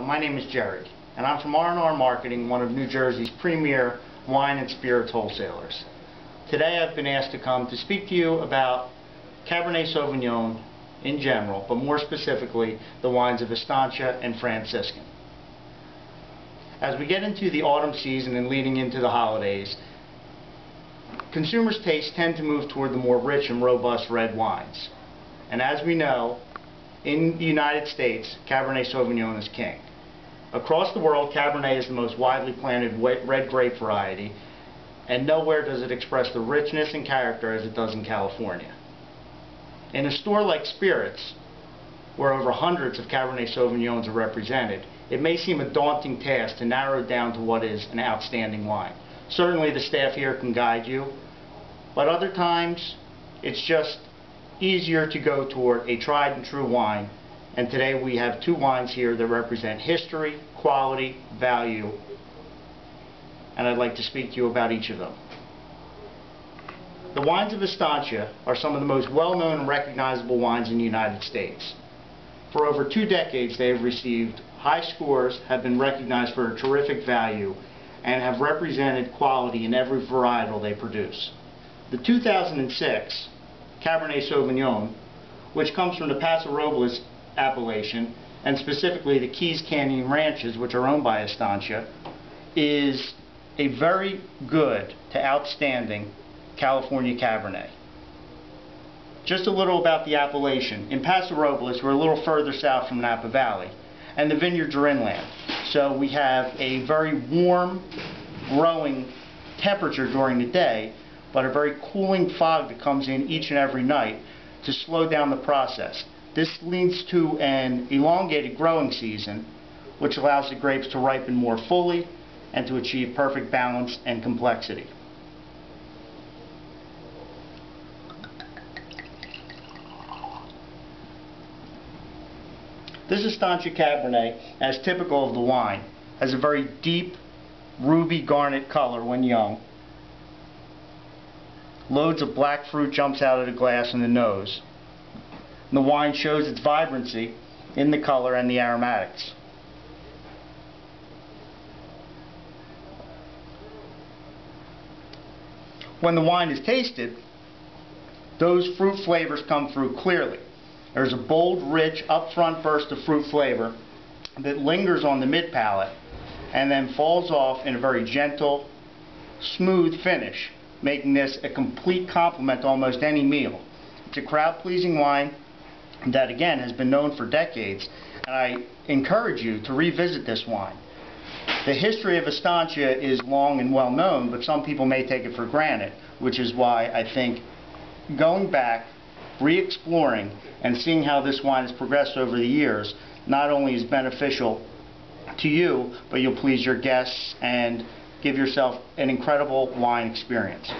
my name is Jerry, and I'm from R&R Marketing, one of New Jersey's premier wine and spirits wholesalers. Today I've been asked to come to speak to you about Cabernet Sauvignon in general, but more specifically the wines of Estancia and Franciscan. As we get into the autumn season and leading into the holidays, consumers' tastes tend to move toward the more rich and robust red wines. And as we know, in the United States, Cabernet Sauvignon is king. Across the world, Cabernet is the most widely planted red grape variety, and nowhere does it express the richness and character as it does in California. In a store like Spirits, where over hundreds of Cabernet Sauvignons are represented, it may seem a daunting task to narrow it down to what is an outstanding wine. Certainly the staff here can guide you, but other times it's just easier to go toward a tried and true wine, and today we have two wines here that represent history, quality, value, and I'd like to speak to you about each of them. The wines of Estancia are some of the most well-known and recognizable wines in the United States. For over 2 decades they have received high scores, have been recognized for a terrific value, and have represented quality in every varietal they produce. The 2006 Cabernet Sauvignon, which comes from the Paso Robles appellation, and specifically the Keys Canyon Ranches, which are owned by Estancia, is a very good to outstanding California Cabernet. Just a little about the appellation. In Paso Robles, we're a little further south from Napa Valley, and the vineyards are inland. So we have a very warm, growing temperature during the day, but a very cooling fog that comes in each and every night to slow down the process. This leads to an elongated growing season, which allows the grapes to ripen more fully and to achieve perfect balance and complexity. This Estancia Cabernet, as typical of the wine, has a very deep ruby garnet color when young. Loads of black fruit jumps out of the glass in the nose. And the wine shows its vibrancy in the color and the aromatics. When the wine is tasted, those fruit flavors come through clearly. There's a bold, rich, upfront burst of fruit flavor that lingers on the mid-palate and then falls off in a very gentle, smooth finish, making this a complete complement to almost any meal. It's a crowd-pleasing wine that, again, has been known for decades, and I encourage you to revisit this wine. The history of Estancia is long and well known, but some people may take it for granted, which is why I think going back, re-exploring, and seeing how this wine has progressed over the years not only is beneficial to you, but you'll please your guests and give yourself an incredible wine experience.